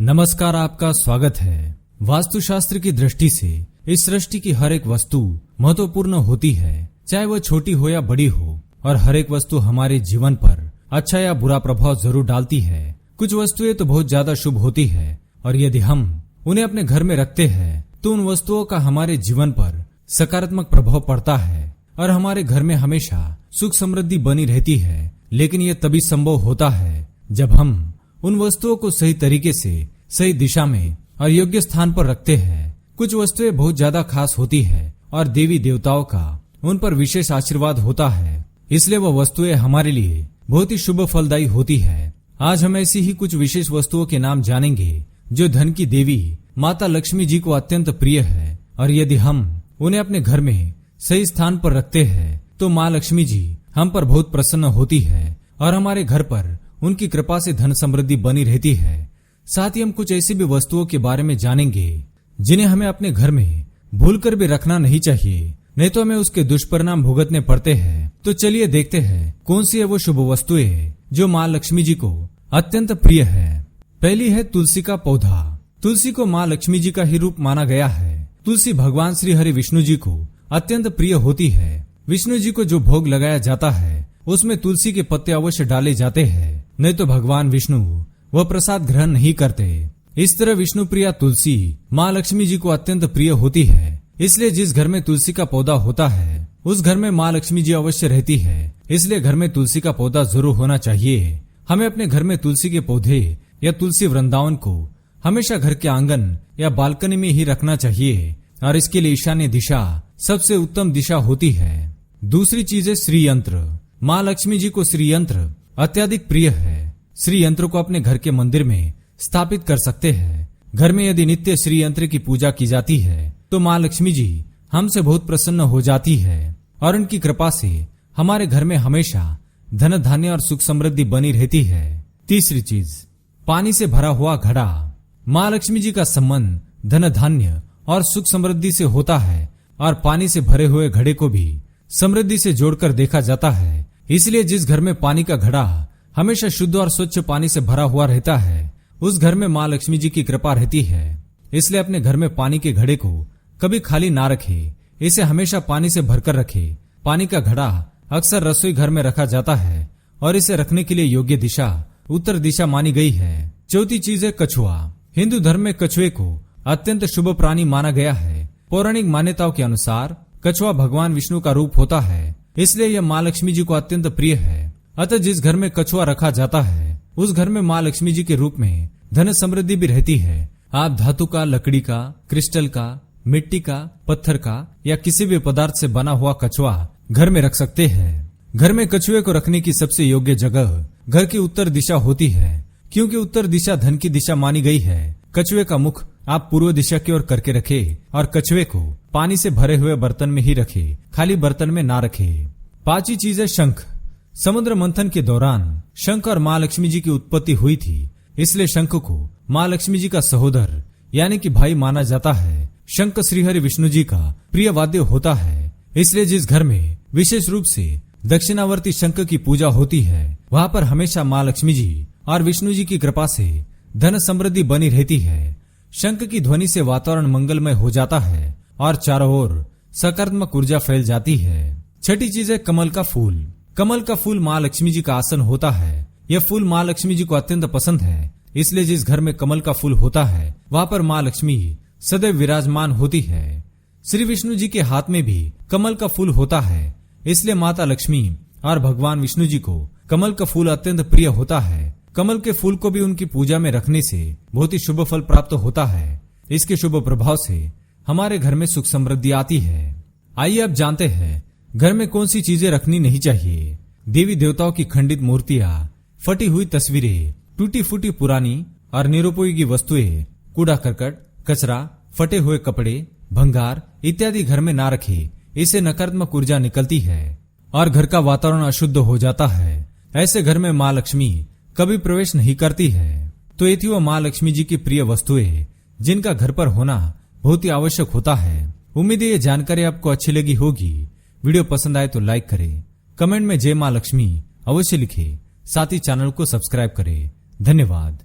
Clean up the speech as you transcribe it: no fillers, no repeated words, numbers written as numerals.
नमस्कार, आपका स्वागत है। वास्तुशास्त्र की दृष्टि से इस सृष्टि की हर एक वस्तु महत्वपूर्ण होती है, चाहे वह छोटी हो या बड़ी हो, और हर एक वस्तु हमारे जीवन पर अच्छा या बुरा प्रभाव जरूर डालती है। कुछ वस्तुएं तो बहुत ज्यादा शुभ होती है और यदि हम उन्हें अपने घर में रखते हैं तो उन वस्तुओं का हमारे जीवन पर सकारात्मक प्रभाव पड़ता है और हमारे घर में हमेशा सुख समृद्धि बनी रहती है। लेकिन यह तभी संभव होता है जब हम उन वस्तुओं को सही तरीके से सही दिशा में और योग्य स्थान पर रखते हैं। कुछ वस्तुएं बहुत ज्यादा खास होती है और देवी देवताओं का उन पर विशेष आशीर्वाद होता है, इसलिए वह वस्तुएं हमारे लिए बहुत ही शुभ फलदायी होती है। आज हम ऐसी ही कुछ विशेष वस्तुओं के नाम जानेंगे जो धन की देवी माता लक्ष्मी जी को अत्यंत प्रिय है, और यदि हम उन्हें अपने घर में सही स्थान पर रखते हैं तो माँ लक्ष्मी जी हम पर बहुत प्रसन्न होती है और हमारे घर पर उनकी कृपा से धन समृद्धि बनी रहती है। साथ ही हम कुछ ऐसी भी वस्तुओं के बारे में जानेंगे जिन्हें हमें अपने घर में भूलकर भी रखना नहीं चाहिए, नहीं तो हमें उसके दुष्परिणाम भुगतने पड़ते हैं। तो चलिए देखते हैं कौन सी है वो शुभ वस्तुएं जो माँ लक्ष्मी जी को अत्यंत प्रिय है। पहली है तुलसी का पौधा। तुलसी को माँ लक्ष्मी जी का ही रूप माना गया है। तुलसी भगवान श्री हरि विष्णु जी को अत्यंत प्रिय होती है। विष्णु जी को जो भोग लगाया जाता है उसमें तुलसी के पत्ते अवश्य डाले जाते हैं, नहीं तो भगवान विष्णु वह प्रसाद ग्रहण नहीं करते। इस तरह विष्णु प्रिया तुलसी माँ लक्ष्मी जी को अत्यंत प्रिय होती है, इसलिए जिस घर में तुलसी का पौधा होता है उस घर में माँ लक्ष्मी जी अवश्य रहती है। इसलिए घर में तुलसी का पौधा जरूर होना चाहिए। हमें अपने घर में तुलसी के पौधे या तुलसी वृंदावन को हमेशा घर के आंगन या बालकनी में ही रखना चाहिए, और इसके लिए ईशान्य दिशा सबसे उत्तम दिशा होती है। दूसरी चीज है श्री यंत्र। माँ लक्ष्मी जी को श्री यंत्र अत्यधिक प्रिय है। श्री यंत्र को अपने घर के मंदिर में स्थापित कर सकते हैं। घर में यदि नित्य श्री यंत्र की पूजा की जाती है तो माँ लक्ष्मी जी हमसे बहुत प्रसन्न हो जाती है और उनकी कृपा से हमारे घर में हमेशा धन धान्य और सुख समृद्धि बनी रहती है। तीसरी चीज, पानी से भरा हुआ घड़ा। माँ लक्ष्मी जी का संबंध धन धान्य और सुख समृद्धि से होता है और पानी से भरे हुए घड़े को भी समृद्धि से जोड़कर देखा जाता है। इसलिए जिस घर में पानी का घड़ा हमेशा शुद्ध और स्वच्छ पानी से भरा हुआ रहता है उस घर में माँ लक्ष्मी जी की कृपा रहती है। इसलिए अपने घर में पानी के घड़े को कभी खाली ना रखे, इसे हमेशा पानी से भरकर रखे। पानी का घड़ा अक्सर रसोई घर में रखा जाता है और इसे रखने के लिए योग्य दिशा उत्तर दिशा मानी गई है। चौथी चीज है कछुआ। हिंदू धर्म में कछुए को अत्यंत शुभ प्राणी माना गया है। पौराणिक मान्यताओं के अनुसार कछुआ भगवान विष्णु का रूप होता है, इसलिए यह माँ लक्ष्मी जी को अत्यंत प्रिय है। अतः जिस घर में कछुआ रखा जाता है उस घर में माँ लक्ष्मी जी के रूप में धन समृद्धि भी रहती है। आप धातु का, लकड़ी का, क्रिस्टल का, मिट्टी का, पत्थर का या किसी भी पदार्थ से बना हुआ कछुआ घर में रख सकते हैं। घर में कछुए को रखने की सबसे योग्य जगह घर की उत्तर दिशा होती है, क्योंकि उत्तर दिशा धन की दिशा मानी गई है। कछुए का मुख आप पूर्व दिशा की ओर करके रखे और कछुए को पानी से भरे हुए बर्तन में ही रखे, खाली बर्तन में ना रखे। पांचवी चीज है शंख। समुद्र मंथन के दौरान शंख और माँ लक्ष्मी जी की उत्पत्ति हुई थी, इसलिए शंख को माँ लक्ष्मी जी का सहोदर यानी कि भाई माना जाता है। शंख श्रीहरि विष्णु जी का प्रिय वाद्य होता है, इसलिए जिस घर में विशेष रूप से दक्षिणावर्ती शंख की पूजा होती है वहां पर हमेशा माँ लक्ष्मी जी और विष्णु जी की कृपा से धन समृद्धि बनी रहती है। शंख की ध्वनि से वातावरण मंगलमय हो जाता है और चारों ओर सकारात्मक ऊर्जा फैल जाती है। छठी चीज है कमल का फूल। कमल का फूल माँ लक्ष्मी जी का आसन होता है। यह फूल माँ लक्ष्मी जी को अत्यंत पसंद है, इसलिए जिस घर में कमल का फूल होता है वहां पर माँ लक्ष्मी सदैव विराजमान होती है। श्री विष्णु जी के हाथ में भी कमल का फूल होता है, इसलिए माता लक्ष्मी और भगवान विष्णु जी को कमल का फूल अत्यंत प्रिय होता है। कमल के फूल को भी उनकी पूजा में रखने से बहुत ही शुभ फल प्राप्त होता है। इसके शुभ प्रभाव से हमारे घर में सुख समृद्धि आती है। आइए अब जानते हैं घर में कौन सी चीजें रखनी नहीं चाहिए। देवी देवताओं की खंडित मूर्तियां, फटी हुई तस्वीरें, टूटी फूटी पुरानी और निरुपयोगी वस्तुएं, कूड़ा करकट, कचरा, फटे हुए कपड़े, भंगार इत्यादि घर में ना रखे। इससे नकारात्मक ऊर्जा निकलती है और घर का वातावरण अशुद्ध हो जाता है। ऐसे घर में माँ लक्ष्मी कभी प्रवेश नहीं करती है। तो ये थी वो माँ लक्ष्मी जी की प्रिय वस्तुएं जिनका घर पर होना बहुत ही आवश्यक होता है। उम्मीद है ये जानकारी आपको अच्छी लगी होगी। वीडियो पसंद आए तो लाइक करें, कमेंट में जय माँ लक्ष्मी अवश्य लिखें, साथ ही चैनल को सब्सक्राइब करें। धन्यवाद।